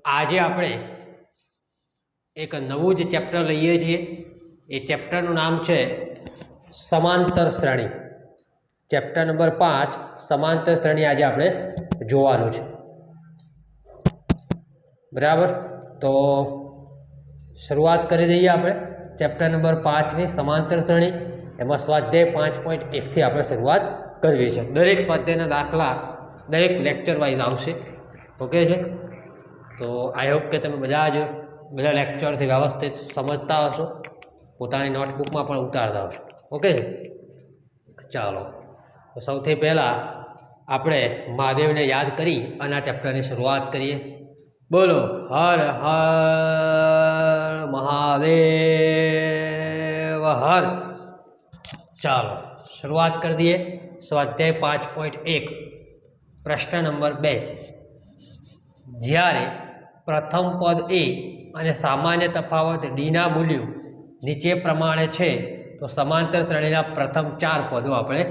આજે આપણે એક નવું જ ચેપ્ટર લઈએ છીએ। એ ચેપ્ટરનું નામ છે સમાંતર શ્રેણી। ચેપ્ટર નંબર 5 સમાંતર શ્રેણી આજે આપણે જોવાનું છે, બરાબર। તો શરૂઆત કરી દઈએ આપણે ચેપ્ટર નંબર 5ની સમાંતર શ્રેણી। એમાં સ્વાધ્યાય 5.1 થી આપણે શરૂઆત કરવી છે। દરેક સ્વાધ્યાયના દાખલા દરેક લેક્ચર વાઇઝ આવશે, ઓકે છે। તો આઈ હોપ કે તમે બધા લેક્ચરથી વ્યવસ્થિત સમજતા હશો, પોતાની નોટબુકમાં પણ ઉતારતા હશો, ઓકે છે। ચાલો, તો સૌથી પહેલાં આપણે મહાદેવને યાદ કરી અને આ ચેપ્ટરની શરૂઆત કરીએ। બોલો હર હર મહાદેવ હર। ચાલો શરૂઆત કરી દઈએ સ્વાધ્યાય 5.1 પ્રશ્ન નંબર 2। જ્યારે પ્રથમ પદ એ અને સામાન્ય તફાવત ડીના મૂલ્યો નીચે પ્રમાણે છે તો સમાંતર શ્રેણીના પ્રથમ 4 પદો આપણે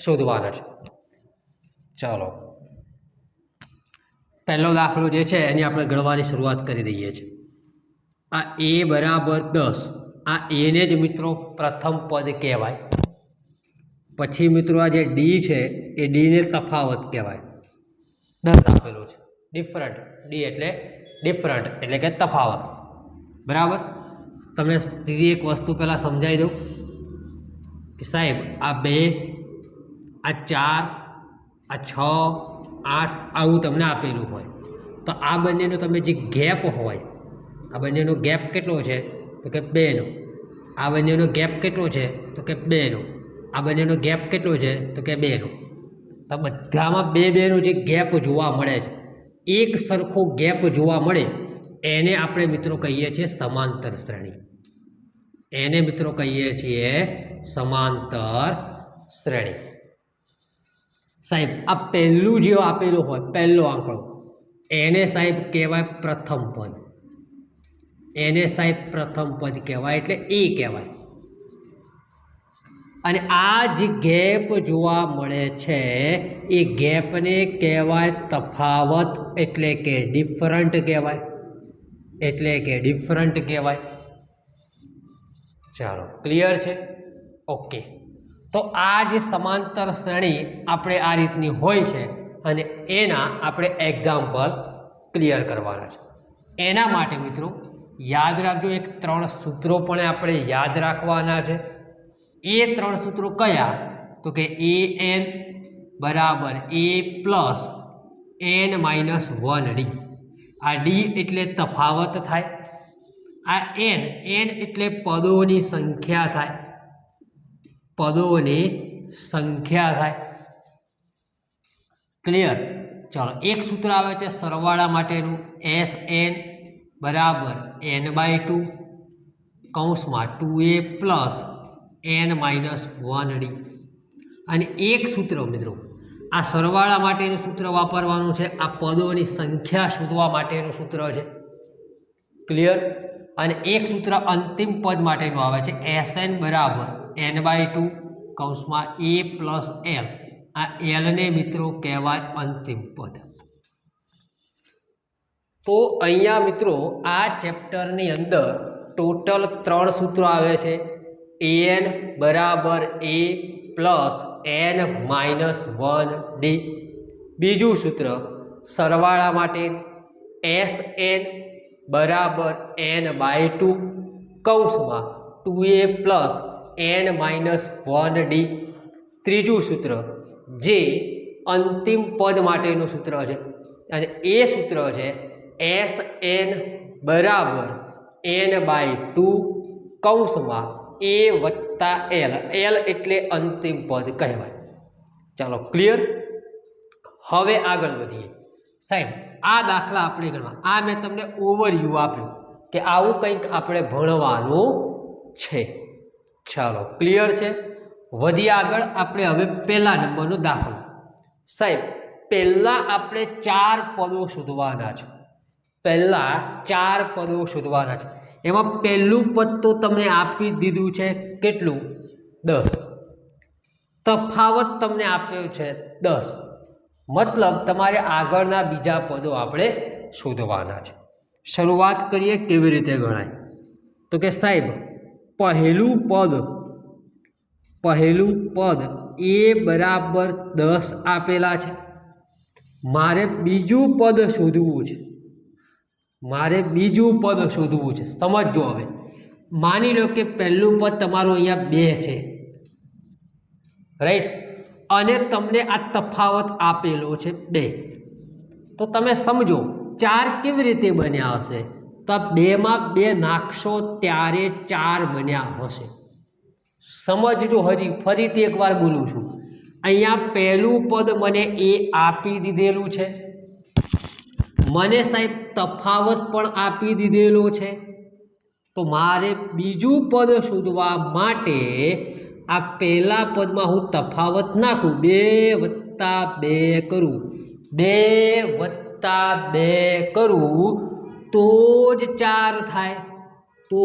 શોધવાના છે। ચાલો, પહેલો દાખલો જે છે એની આપણે ગણવાની શરૂઆત કરી દઈએ છીએ। આ એ બરાબર 10, આ એને જ મિત્રો પ્રથમ પદ કહેવાય। પછી મિત્રો આ જે ડી છે એ ડીને તફાવત કહેવાય। 10 આપેલું છે, ડિફરન્ટ, ડી એટલે ડિફરન્ટ એટલે કે તફાવત, બરાબર। તમને સીધી એક વસ્તુ પહેલાં સમજાવી દઉં કે સાહેબ આ 2, આ 4, આ 6, 8 આવું તમને આપેલું હોય તો આ બંનેનો તમે જે ગેપ હોય, આ બંનેનો ગેપ કેટલો છે તો કે 2નો, આ બંનેનો ગેપ કેટલો છે તો કે 2નો, આ બંનેનો ગેપ કેટલો છે તો કે 2નો। તો બધામાં 2-2નો જે ગેપ જોવા મળે છે, એક સરખો ગેપ જોવા મળે એને આપણે મિત્રો કહીએ છીએ સમાંતર શ્રેણી। એને મિત્રો કહીએ છીએ સમાંતર શ્રેણી। સાહેબ આ પહેલું જે આપેલું હોય, પહેલો આંકડો, એને સાહેબ કહેવાય પ્રથમ પદ, એને સાહેબ પ્રથમ પદ કહેવાય એટલે એ કહેવાય। અને આ જે ગેપ જોવા મળે છે એ ગેપને કહેવાય તફાવત એટલે કે ડિફરન્ટ કહેવાય, એટલે કે ડિફરન્ટ કહેવાય। ચાલો, ક્લિયર છે, ઓકે। તો આ જે સમાંતર શ્રેણી આપણે આ રીતની હોય છે અને એના આપણે એક્ઝામ્પલ ક્લિયર કરવાના છે। એના માટે મિત્રો યાદ રાખજો, એક 3 સૂત્રો પણ આપણે યાદ રાખવાના છે। એ 3 સૂત્રો કયા તો કે એ એન બરાબર એ પ્લસ n માઇનસ 1 ડી। આ ડી એટલે તફાવત થાય, આ n એટલે પદોની સંખ્યા થાય, પદોની સંખ્યા થાય, ક્લિયર। ચાલો, એક સૂત્ર આવે છે સરવાળા માટેનું, એસ એન બરાબર n/2 કૌંસમાં 2a plus n minus 1 D. અને એક સૂત્ર મિત્રો આ સરવાળા માટેનું સૂત્ર વાપરવાનું છે, આ પદોની સંખ્યા શોધવા માટેનું સૂત્ર છે, ક્લિયર। અને એક સૂત્ર અંતિમ પદ માટેનું આવે છે Sn બરાબર n/2 કૌંસમાં a પ્લસ l। આ એલને મિત્રો કહેવાય અંતિમ પદ। તો અહીંયા મિત્રો આ ચેપ્ટરની અંદર ટોટલ 3 સૂત્રો આવે છે। an બરાબર a plus n minus 1 D. બીજું સૂત્ર સરવાળા માટે Sn બરાબર n/2 કૌંસમાં 2a plus n minus 1 D. ત્રીજું સૂત્ર જે અંતિમ પદ માટેનું સૂત્ર છે અને એ સૂત્ર છે Sn બરાબર n/2 કૌંસમાં a વત્તા l, l એટલે અંતિમ પદ કહેવાય। ચાલો, ક્લિયર। હવે આગળ વધીએ। સાહેબ આ દાખલા આપણે ગણવા, આ મેં તમને ઓવરવ્યૂ આપ્યું કે આવું કંઈક આપણે ભણવાનું છે। ચાલો, ક્લિયર છે। વધીએ આગળ, આપણે હવે પહેલા નંબરનો દાખલો। સાહેબ પહેલાં આપણે 4 પદો શોધવાના છે, પહેલાં 4 પદો શોધવાના છે। એમાં પહેલું પદ તો તમને આપી દીધું છે, કેટલું 10, તફાવત તમને આપ્યો છે 10, મતલબ તમારે આગળના બીજા પદો આપણે શોધવાના છે। શરૂઆત કરીએ કેવી રીતે ગણાય. તો કે સાહેબ પહેલું પદ એ બરાબર 10 આપેલા છે. મારે બીજું પદ શોધવું છે. સમજો હવે માની લો કે પહેલું પદ તમારું અહીંયા 2 છે, રાઈટ, અને તમને આ તફાવત આપેલો છે 2. તો તમે સમજો 4 કેવી રીતે બન્યા હશે. તો આ 2 માં 2 નાખશો ત્યારે 4 બન્યા હશે. સમજજો. હજી ફરીથી એકવાર બોલું છું. અહીંયા પહેલું પદ મને એ આપી દીધેલું છે, મને સાહેબ તફાવત પણ આપી દીધેલો છે. તો મારે બીજું પદ શોધવા માટે આ પહેલા પદમાં હું તફાવત નાખું, 2 + 2 કરું, 2 + 2 કરું તો જ 4 થાય, તો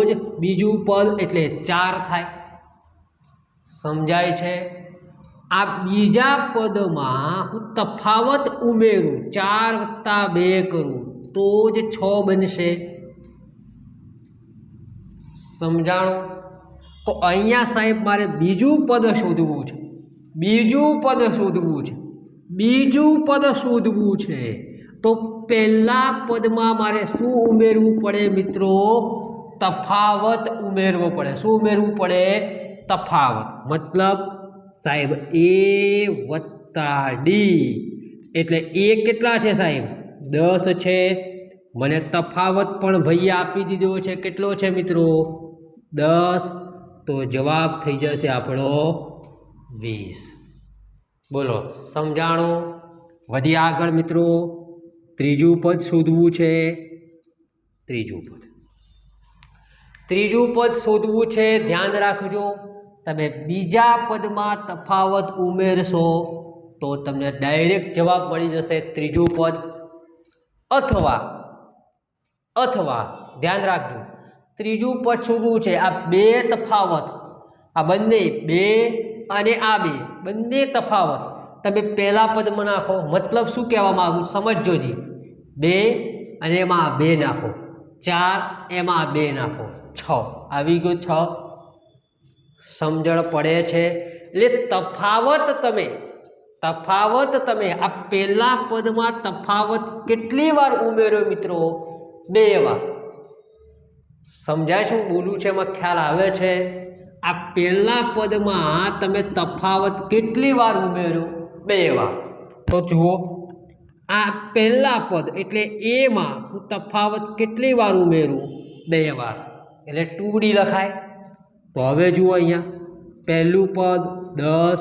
જ બીજું પદ એટલે 4 થાય. સમજાય છે? આ બીજા પદમાં હું તફાવત ઉમેરું, 4 + 2 કરું તો જ 6 બનશે. સમજાણું? તો અહીંયા સાહેબ મારે બીજું પદ શોધવું છે. તો પહેલા પદમાં મારે શું ઉમેરવું પડે મિત્રો? તફાવત ઉમેરવો પડે. શું ઉમેરવું પડે? તફાવત. મતલબ સાહેબ A + D એટલે A કેટલા છે સાહેબ? 10 છે. મને તફાવત પણ ભાઈ આપી દીધો છે. કેટલો છે મિત્રો? 10. તો જવાબ થઈ જશે આપણો 20. બોલો, સમજાણું? વધી આગળ મિત્રો. ત્રીજું પદ શોધવું છે. ત્રીજું પદ શોધવું છે. ધ્યાન રાખજો, તમે બીજા પદમાં તફાવત ઉમેરશો તો તમને ડાયરેક્ટ જવાબ મળી જશે ત્રીજું પદ. અથવા ધ્યાન રાખજો, ત્રીજું પદ શોધવું છે. આ 2 તફાવત, આ બંને 2 અને આ 2 બંને તફાવત તમે પહેલા પદમાં નાખો. મતલબ શું કહેવા માંગુ? સમજજો જી. 2 અને એમાં 2 નાખો, 4 એમાં 2 નાખો, 6 આવી ગયો. 6. સમજણ પડે છે? એટલે તફાવત તમે આ પહેલા પદમાં તફાવત કેટલી વાર ઉમેર્યો મિત્રો? 2 વાર. સમજાય શું બોલું છે? એમાં ખ્યાલ આવે છે? આ પહેલા પદમાં તમે તફાવત કેટલી વાર ઉમેર્યો? 2 વાર. તો જુઓ, આ પહેલા પદ એટલે એમાં હું તફાવત કેટલી વાર ઉમેરું? 2 વાર. એટલે 2D લખાય. તો હવે જુઓ, અહીંયા પહેલું પદ 10,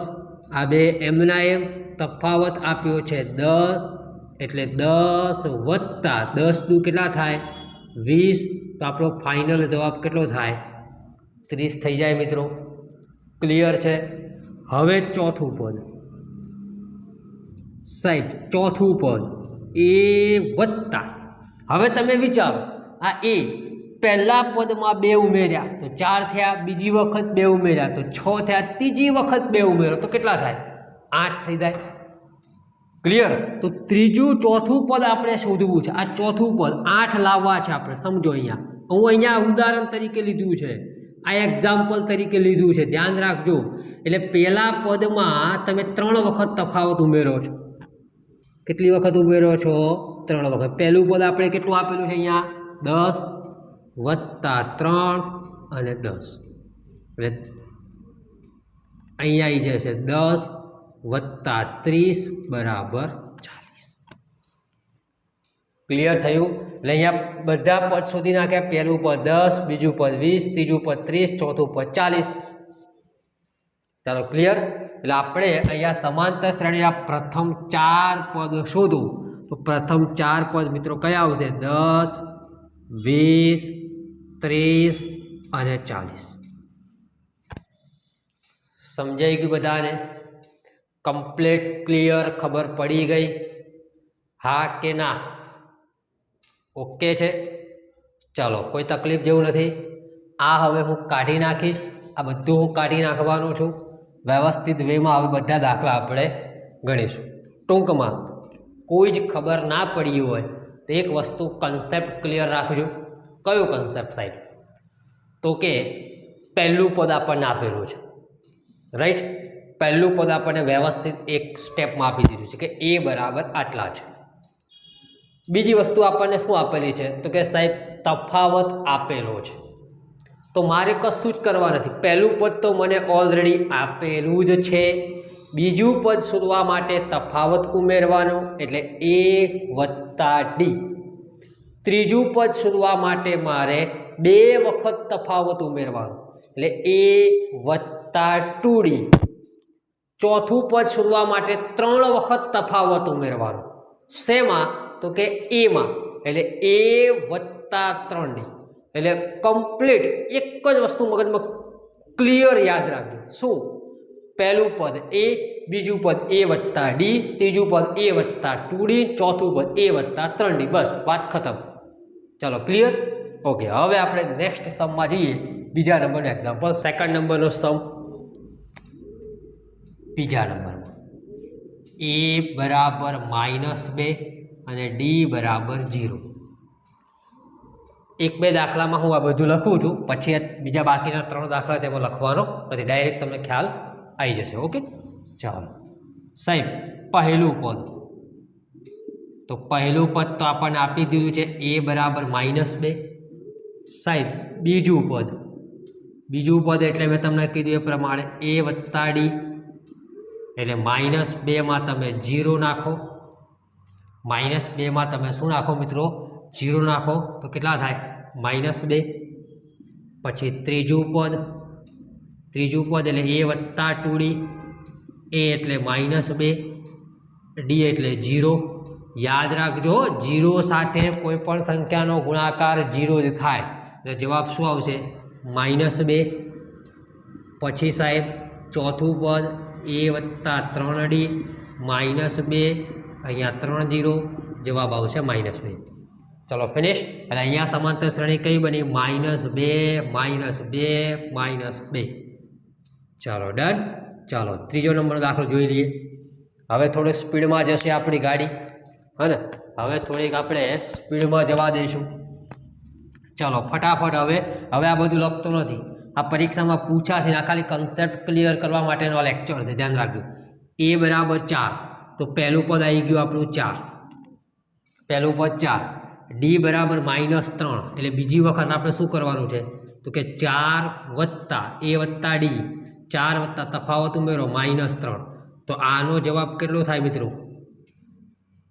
આ 2 એમના એમ તફાવત આપ્યો છે 10, એટલે 10 + 10 નું કેટલા થાય? 20. તો આપણો ફાઇનલ જવાબ કેટલો થાય? 30 થઈ જાય મિત્રો. ક્લિયર છે? હવે ચોથું પદ સાહેબ, ચોથું પદ A + હવે તમે વિચારો, આ A પહેલા પદમાં 2 ઉમેર્યા તો 4 થયા, બીજી વખત 2 ઉમેર્યા તો 6 થયા, ત્રીજી વખત 2 ઉમેર્યો તો કેટલા થાય? 8 થઈ જાય. ક્લિયર? તો ચોથું પદ આપણે શોધવું છે. આ ચોથું પદ 8 લાવવા છે આપણે. સમજો, અહીંયા ઉદાહરણ તરીકે લીધું છે, આ એક્ઝામ્પલ તરીકે લીધું છે. ધ્યાન રાખજો. એટલે પહેલા પદમાં તમે 3 વખત તફાવત ઉમેરો છો. કેટલી વખત ઉમેરો છો? 3 વખત. પહેલું પદ આપણે કેટલું આપેલું છે અહીંયા? 10 + 3 અને 10. એટલે અહીંયા આવી જશે 10 + 30 = 40. ક્લિયર થયું? એટલે અહીંયા બધા પદ શોધી નાખ્યા. પહેલું પદ 10, બીજું પદ 20, ત્રીજું પદ 30, ચોથું પદ 40. ચાલો, ક્લિયર? એટલે આપણે અહીંયા સમાંતર શ્રેણીના પ્રથમ 4 પદ શોધું તો પ્રથમ 4 પદ મિત્રો કયા આવશે? 10, 20, 30 અને 40. સમજાઈ ગયું બધાને? Complete clear? ખબર પડી ગઈ? હા કે ના? ઓકે છે? ચાલો, કોઈ તકલીફ જેવું નથી. આ હવે હું કાઢી નાખીશ. આ બધું હું કાઢી નાખવાનો છું. વ્યવસ્થિત વેમાં હવે બધા દાખલા આપણે ગણીશું. ટૂંકમાં કોઈ જ ખબર ના પડી હોય તો એક વસ્તુ કન્સેપ્ટ ક્લિયર રાખજો. કયો કન્સેપ્ટ સાહેબ? તો કે પહેલું પદ આપણને આપેલું છે, રાઈટ. પહેલું પદ આપણને વ્યવસ્થિત એક સ્ટેપમાં આપી દીધું છે કે એ બરાબર આટલા છે. બીજી વસ્તુ આપણને શું આપેલી છે? તો કે સાહેબ તફાવત આપેલો છે. તો મારે કશું જ કરવા નથી. પહેલું પદ તો મને ઓલરેડી આપેલું જ છે. બીજું પદ શોધવા માટે તફાવત ઉમેરવાનો એટલે a વત્તા ડી. ત્રીજું પદ શોધવા માટે મારે 2 વખત તફાવત ઉમેરવાનો એટલે a વત્તા 2d. ચોથું પદ શોધવા માટે 3 વખત તફાવત ઉમેરવાનો. શેમાં? તો કે એમાં એટલે a વત્તા 3d. એટલે કમ્પ્લીટ એક જ વસ્તુ મગજમાં ક્લિયર યાદ રાખજો. શું? પહેલું પદ a, બીજું પદ a વત્તા ડી, ત્રીજું પદ a વત્તા 2d, ચોથું પદ a વત્તા 3d. બસ વાત ખતમ. ચાલો ક્લિયર? ઓકે, હવે આપણે નેક્સ્ટ સમમાં જઈએ. બીજા નંબરનું એક્ઝામ્પલ, સેકન્ડ નંબરનો સમ. બીજા નંબરમાં a બરાબર -2 અને d બરાબર 0. 1-2 દાખલામાં હું આ બધું લખું છું, પછી બીજા બાકીના 3 દાખલા તેમાં લખવાનો નથી, ડાયરેક્ટ તમને ખ્યાલ આવી જશે. ઓકે, ચાલો સાહેબ પહેલું પદ. તો પહેલું પદ તો આપણને આપી દીધું છે a બરાબર -2. સાહેબ બીજું પદ એટલે મેં તમને કીધું એ પ્રમાણે a વત્તા ડી. એટલે -2માં તમે 0 નાખો. -2માં તમે શું નાખો મિત્રો? 0 નાખો તો કેટલા થાય? -2. પછી ત્રીજું પદ એટલે a વત્તા 2d. a એટલે -2, d એટલે 0. યાદ રાખજો, 0 સાથે કોઈ પણ સંખ્યાનો ગુણાકાર 0 જ થાય એટલે જવાબ શું આવશે? -2. પછી સાહેબ ચોથું પદ a વત્તા 3d, -2, અહીંયા 3 0, જવાબ આવશે -2. ચલો ફિનિશ. એટલે અહીંયા સમાંતર શ્રેણી કઈ બની? -2, -2. ચાલો ડન. ચાલો ત્રીજો નંબરનો દાખલો જોઈ લઈએ. હવે થોડીક સ્પીડમાં જશે આપણી ગાડી, હે ને? હવે થોડીક આપણે સ્પીડમાં જવા દઈશું. ચાલો ફટાફટ. હવે આ બધું લખતો નથી, આ પરીક્ષામાં પૂછાશે. આ ખાલી કન્સેપ્ટ ક્લિયર કરવા માટેનો લેક્ચર છે, ધ્યાન રાખજો. a બરાબર 4, તો પહેલું પદ આવી ગયું આપણું 4. પહેલું પદ 4. d બરાબર -3 એટલે બીજી વખત આપણે શું કરવાનું છે? તો કે 4 વત્તા a વત્તા ડી, 4 વત્તા તફાવત ઉમેરો -3. તો આનો જવાબ કેટલો થાય મિત્રો?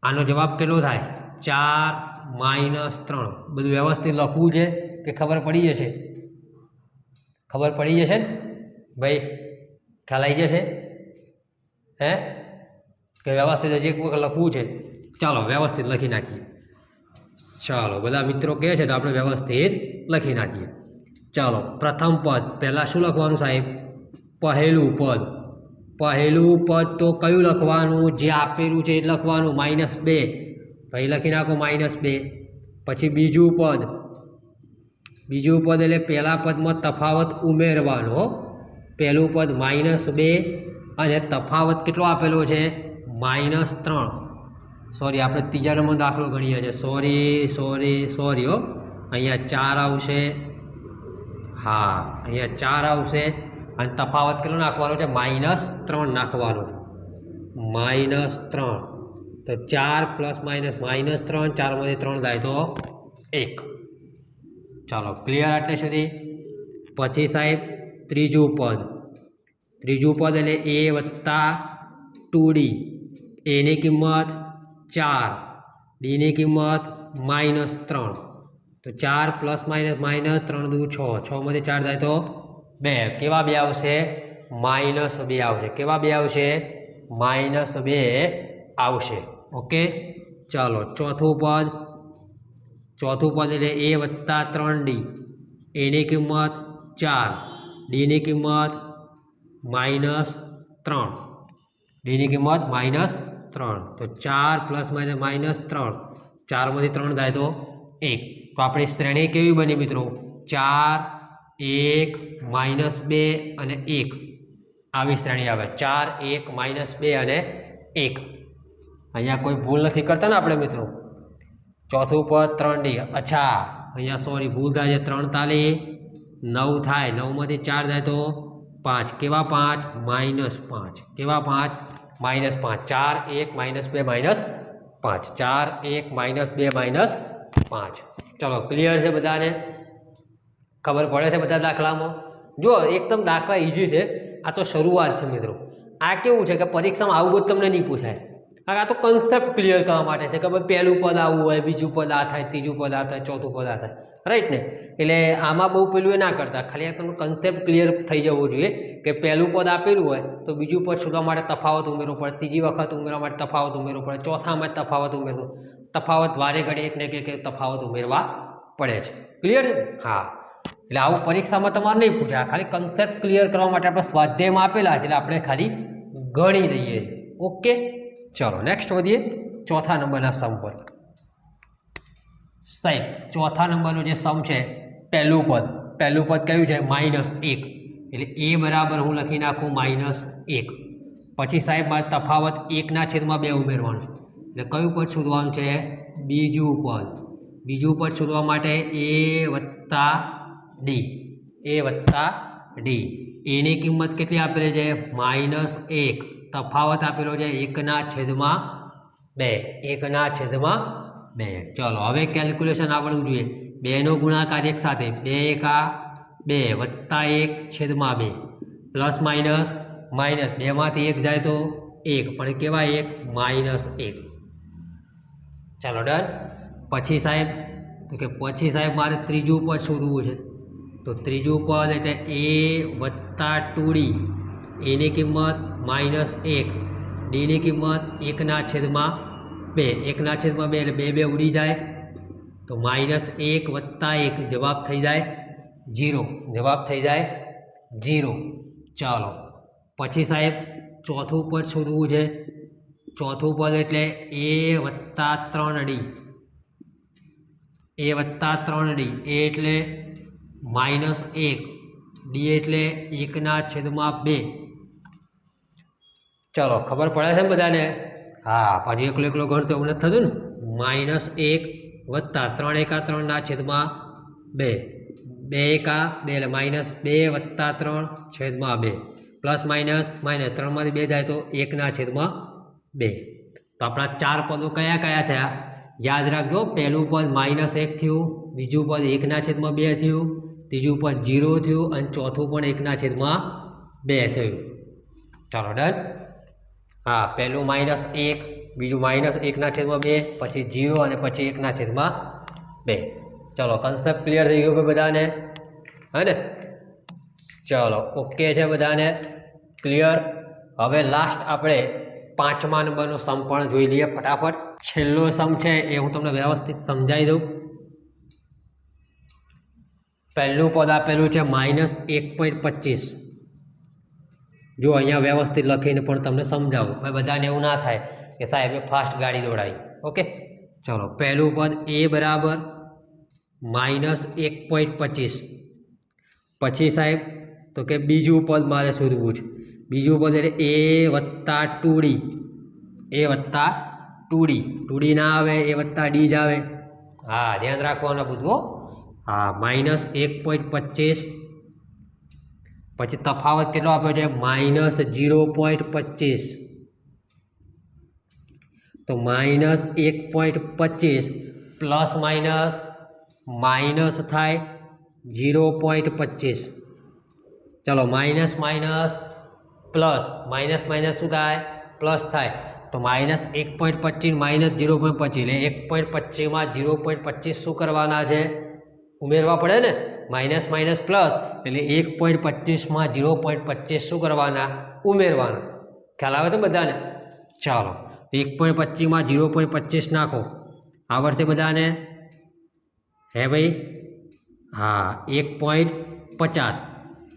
આનો જવાબ કેટલો થાય? 4 -3. બધું વ્યવસ્થિત લખવું છે કે ખબર પડી જશે? ખબર પડી જશે ને ભાઈ? ખ્યાલ આવી જશે હે? કે વ્યવસ્થિત હજી એક વખત લખવું છે? ચાલો વ્યવસ્થિત લખી નાખીએ. ચાલો બધા મિત્રો કહે છે તો આપણે વ્યવસ્થિત લખી નાખીએ. ચાલો પ્રથમ પદ પહેલાં શું લખવાનું સાહેબ? પહેલું પદ તો કયું લખવાનું? જે આપેલું છે એ લખવાનું, -2. અહીં લખી નાખો -2. પછી બીજું પદ એટલે પહેલા પદમાં તફાવત ઉમેરવાનો. પહેલું પદ -2 અને તફાવત કેટલો આપેલો છે? -3. સોરી, આપણે ત્રીજા નંબરનો દાખલો ગણીએ છીએ. સોરી હો. અહીંયા 4 આવશે. હા, અહીંયા 4 આવશે અને તફાવત કેટલો નાખવાનો છે? -3 નાખવાનો છે. -3. તો 4 + -3, 4માંથી 3 થાય તો 1. ચાલો ક્લિયર આટલે સુધી? પછી સાહેબ ત્રીજું પદ એટલે a વત્તા 2d. a ની કિંમત 4, d ની કિંમત -3. તો 4 + -3 દુ 6, 6માંથી 4 થાય તો 2. કેવા 2 આવશે? -2 આવશે. કેવા 2 આવશે? -2 આવશે. ઓકે, ચાલો ચોથું પદ એટલે a વત્તા 3d. a ની કિંમત 4, d ની કિંમત -3. d ની કિંમત -3. તો 4 + -3, 4માંથી 3 થાય તો 1. તો આપણી શ્રેણી કેવી બની મિત્રો? 4, 1, -2 અને 1. આવી શ્રેણી આવે. 4, 1, -2 અને 1. અહીંયા કોઈ ભૂલ નથી કરતા ને આપણે મિત્રો? ચોથું પદ 3D. અચ્છા અહીંયા સોરી ભૂલ થાય છે, 3 તાલી 9 થાય, 9માંથી 4 જાય તો 5. કેવા 5? -5. કેવા 5? -5. 4 1 -2 -5. 4 1 -2 -5. ચલો ક્લિયર છે બધાને? ખબર પડે છે બધા દાખલામાં? જો એકદમ દાખલા ઇઝી છે, આ તો શરૂઆત છે મિત્રો. આ કેવું છે કે પરીક્ષામાં આવું બધું તમને નહીં પૂછાય. આ તો કન્સેપ્ટ ક્લિયર કરવા માટે છે કે ભાઈ પહેલું પદ આવું હોય, બીજું પદ આ થાય, ત્રીજું પદ આ થાય, ચોથું પદ આ થાય, રાઈટ ને? એટલે આમાં બહુ પેલું એ ના કરતા, ખાલી આ કન્સેપ્ટ ક્લિયર થઈ જવું જોઈએ કે પહેલું પદ આપેલું હોય તો બીજું પદ શોધવા માટે તફાવત ઉમેરવો પડે, ત્રીજી વખત ઉમેરવા માટે તફાવત ઉમેરવો પડે, ચોથામાં તફાવત ઉમેરવો, તફાવત વારે ઘડી એક ને એક તફાવત ઉમેરવા પડે છે. ક્લિયર છે? હા. એટલે આવું પરીક્ષામાં તમારે નહીં પૂછાય, ખાલી કન્સેપ્ટ ક્લિયર કરવા માટે આપણે સ્વાધ્યાયમાં આપેલા છે એટલે આપણે ખાલી ગણી દઈએ. ઓકે, ચલો નેક્સ્ટ વધીએ ચોથા નંબરના સમ પર. સાહેબ ચોથા નંબરનો જે સમ છે, પહેલું પદ કયું છે? -1. એટલે એ બરાબર હું લખી નાખું -1. પછી સાહેબ મારે તફાવત 1/2 ઉમેરવાનું છે. એટલે કયું પદ શોધવાનું છે? બીજું પદ. બીજું પદ શોધવા માટે a + d. એની કિંમત કેટલી આપેલી છે? -1. તફાવત આપેલો છે 1/2. 1/2. ચલો હવે કેલ્ક્યુલેશન આવડવું જોઈએ. 2નો ગુણાકાર એક સાથે 2 × 2 + 1/2 પ્લસ માઇનસ 2માંથી 1 જાય તો 1, પણ કેવા 1? -1. ચાલો ડન. પછી સાહેબ તો કે પછી સાહેબ મારે ત્રીજું પદ શોધવું છે. તો ત્રીજું પદ એટલે a + 2d. એની કિંમત -1. ડીની કિંમત 1/2. 1/2 એટલે 2 ઉડી જાય તો -1 + 1 જવાબ થઈ જાય 0. જવાબ થઈ જાય 0. ચાલો પછી સાહેબ ચોથું પદ શોધવું છે. ચોથું પદ એટલે a + 3d. a એટલે -1. ડી એટલે 1/2. ચલો ખબર પડે છે ને બધાને? હા. પછી એકલો ગણતો એવું નથી થતું ને? -1 + 3 × 3/2. 2 × 2 એટલે -2 + 3/2 પ્લસ માઇનસ 3માંથી 2 જાય તો 1/2. તો આપણા 4 પદો કયા કયા થયા? યાદ રાખજો. પહેલું પદ -1 થયું, બીજું પદ 1/2 થયું, ત્રીજું પદ 0 થયું અને ચોથું પણ 1/2 થયું. ચાલો ડન. હા, પહેલું -1, બીજું -1/2, પછી 0 અને પછી 1/2. ચલો કન્સેપ્ટ ક્લિયર થઈ ગયો બધાને, હે ને? ચલો ઓકે છે બધાને? ક્લિયર. હવે લાસ્ટ આપણે 5મા નંબરનો સમ પણ જોઈ લઈએ ફટાફટ. છેલ્લો સમ છે એ હું તમને વ્યવસ્થિત સમજાવી દઉં. પહેલું પદ આપેલું છે -1.25. જો અહીંયા વ્યવસ્થિત લખીને પણ તમને સમજાવું, ભાઈ બધાને એવું ના થાય કે સાહેબે ફાસ્ટ ગાડી દોડાવી. ઓકે, ચલો પહેલું પદ a બરાબર -1.25. પછી સાહેબ તો કે બીજું પદ મારે શોધવું છે. બીજું પદ એટલે a + 2d. a + 2d. 2d ના આવે, a + d જ આવે. હા, ધ્યાન રાખવાનું બધું. હા, -1.25. પછી તફાવત કેટલો આપ્યો છે? -0.25. તો -1.25 પ્લસ માઇનસ થાય 0.25. ચલો માઇનસ પ્લસ શું થાય? પ્લસ થાય. તો -1.25 -0.25 એટલે 1.25માં 0.25 શું કરવાના છે? ઉમેરવા પડે ને? માઇનસ પ્લસ એટલે 1.25માં 0.25 શું કરવાના? ઉમેરવાના. ખ્યાલ આવે તો બધાને? ચાલો 1.25માં 0.25 નાખો. આવડશે બધાને? હે ભાઈ? હા, 1.50.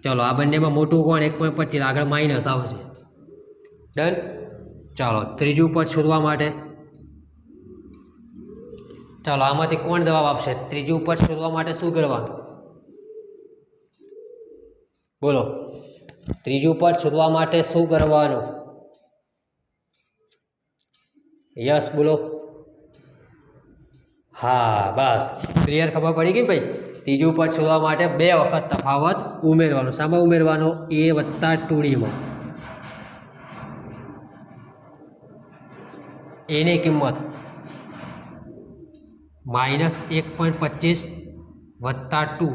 ચલો આ બંનેમાં મોટું કોણ? 1.25. આગળ માઇનસ આવશે. ડન. ચાલો ત્રીજું પદ શોધવા માટે ચાલો આમાંથી કોણ જવાબ આપશે? ત્રીજું પદ શોધવા માટે શું કરવાનું? બોલો, ત્રીજું પદ શોધવા માટે શું કરવાનું? યસ બોલો. હા બસ ક્લિયર, ખબર પડી ગઈ ભાઈ. ત્રીજું પદ શોધવા માટે 2 વખત તફાવત ઉમેરવાનો. શામાં ઉમેરવાનો? a વત્તા 2dમાં. એની કિંમત -1.25 વત્તા 2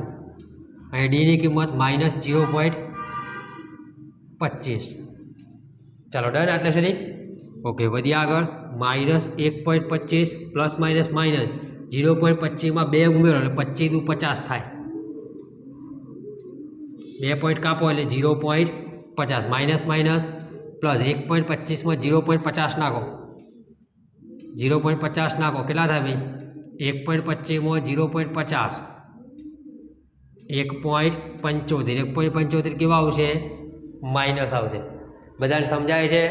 અને ડીની કિંમત -0.25. ચાલો ડન આટલે સુધી. ઓકે વધી આગળ. -1.25 પ્લસ માઇનસ માઇનસ 0.25માં 2 ઉમેરો એટલે 25 દુ 50 થાય. 2 પોઈન્ટ કાપો એટલે 0.50 માઇનસ માઇનસ પ્લસ 1.25માં 0.50 નાખો. 0.50 નાખો કેટલા થાય ભાઈ? 1.25માં 0.50 1.75. 1.75 કેવા આવશે? માઇનસ આવશે. બધાને સમજાય છે?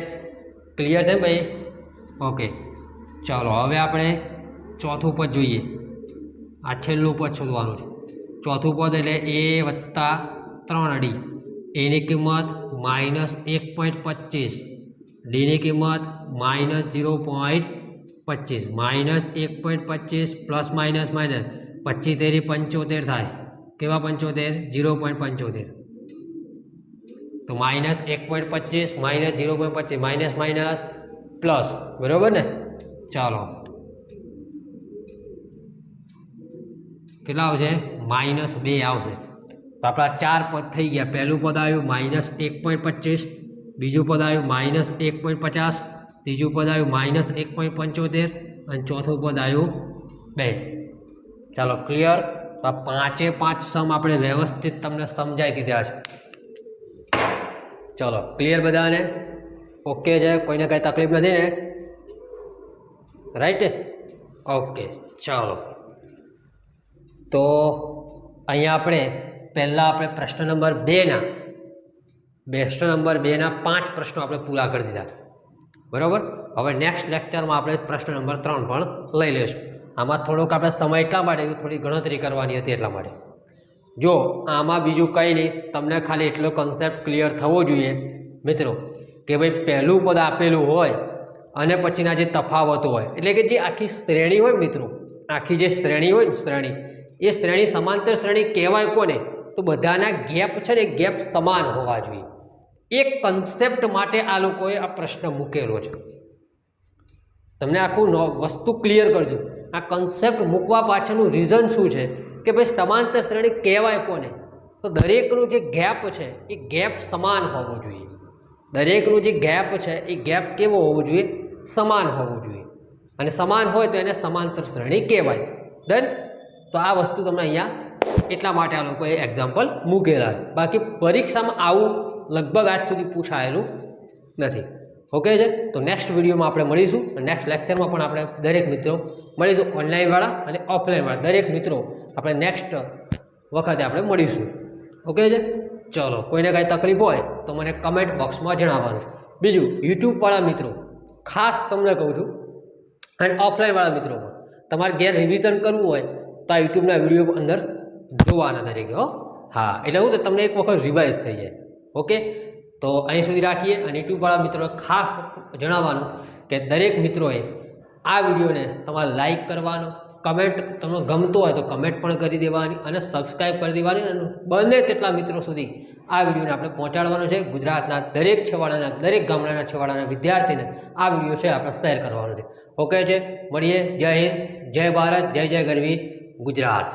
ક્લિયર છે ભાઈ? ઓકે ચાલો હવે આપણે ચોથું પદ જોઈએ. આ છેલ્લું પદ શોધવાનું છે. ચોથું પદ એટલે a વત્તા 3d. એની કિંમત -1.25, ડીની કિંમત -0.25. -1.25 પ્લસ માઇનસ માઇનસ 25 તેરી 75 થાય. કેવા 75? 0.75. તો -1.25 -0.25 માઇનસ માઇનસ પ્લસ, બરાબર ને? ચાલો કેટલા આવશે? -2 આવશે. તો આપણા 4 પદ થઈ ગયા. પહેલું પદ આવ્યું -1.25, બીજું પદ આવ્યું -1.50, ત્રીજું પદ આવ્યું -1.75 અને ચોથું પદ આવ્યું 2. ચાલો ક્લિયર. તો આ 5 સમ આપણે વ્યવસ્થિત તમને સમજાવી દીધા છે. ચલો ક્લિયર બધાને? ઓકે છે? કોઈને કંઈ તકલીફ નથી ને? રાઈટ? ઓકે ચાલો. તો અહીંયા આપણે પહેલાં પ્રશ્ન નંબર 2ના 5 પ્રશ્નો આપણે પૂરા કરી દીધા, બરાબર? હવે નેક્સ્ટ લેક્ચરમાં આપણે પ્રશ્ન નંબર 3 પણ લઈ લઈશું. આમાં થોડોક આપણે સમય એટલા માટે થોડી ગણતરી કરવાની હતી એટલા માટે. જો આમાં બીજું કંઈ નહીં, તમને ખાલી એટલો કન્સેપ્ટ ક્લિયર થવો જોઈએ મિત્રો કે ભાઈ પહેલું પદ આપેલું હોય અને પછીના જે તફાવતો હોય, એટલે કે જે આખી શ્રેણી હોય મિત્રો, આખી જે શ્રેણી હોય ને શ્રેણી, એ શ્રેણી સમાંતર શ્રેણી કહેવાય કોને? તો બધાના ગેપ છે ને ગેપ સમાન હોવા જોઈએ. એક કન્સેપ્ટ માટે આ લોકોએ આ પ્રશ્ન મૂકેલો છે. તમને આખું વસ્તુ ક્લિયર કરજો. આ કન્સેપ્ટ મૂકવા પાછળનું રીઝન શું છે કે ભાઈ સમાંતર શ્રેણી કહેવાય કોને? તો દરેકનું જે ગેપ છે એ ગેપ સમાન હોવો જોઈએ. દરેકનું જે ગેપ છે એ ગેપ કેવો હોવો જોઈએ? સમાન હોવું જોઈએ. અને સમાન હોય તો એને સમાંતર શ્રેણી કહેવાય. ડન? તો આ વસ્તુ તમને અહીંયા એટલા માટે આ લોકોએ એક્ઝામ્પલ મૂકેલા છે. બાકી પરીક્ષામાં આવું લગભગ આજ સુધી પૂછાયેલું નથી. ઓકે છે? તો નેક્સ્ટ વિડીયોમાં આપણે મળીશું. નેક્સ્ટ લેક્ચરમાં પણ આપણે દરેક મિત્રો મળીશું. ઓનલાઈનવાળા અને ઓફલાઈનવાળા દરેક મિત્રો આપણે નેક્સ્ટ વખતે આપણે મળીશું. ઓકે છે? ચલો કોઈને કાંઈ તકલીફ હોય તો મને કમેન્ટ બોક્સમાં જણાવવાનું છે. બીજું યુટ્યુબવાળા મિત્રો ખાસ તમને કહું છું, અને ઓફલાઈનવાળા મિત્રો પણ તમારે ઘેર રિવિઝન કરવું હોય તો આ યુટ્યુબના વિડીયો અંદર જોવાના દરેક. હા એટલે હું તો તમને એક વખત રિવાઇઝ થઈ જાય. ઓકે તો અહીં સુધી રાખીએ. અને યુટ્યુબવાળા મિત્રોએ ખાસ જણાવવાનું કે દરેક મિત્રોએ આ વિડીયોને તમારે લાઈક કરવાનો, કમેન્ટ તમને ગમતો હોય તો કમેન્ટ પણ કરી દેવાની અને સબસ્ક્રાઈબ કરી દેવાની. અને બને તેટલા મિત્રો સુધી આ વિડીયોને આપણે પહોંચાડવાનો છે. ગુજરાતના દરેક છેવાડાના, દરેક ગામડાના છેવાડાના વિદ્યાર્થીને આ વિડીયો છે આપણે શેર કરવાનો છે. ઓકે છે? મળીએ. જય હિન્દ, જય ભારત, જય જય ગરવી ગુજરાત.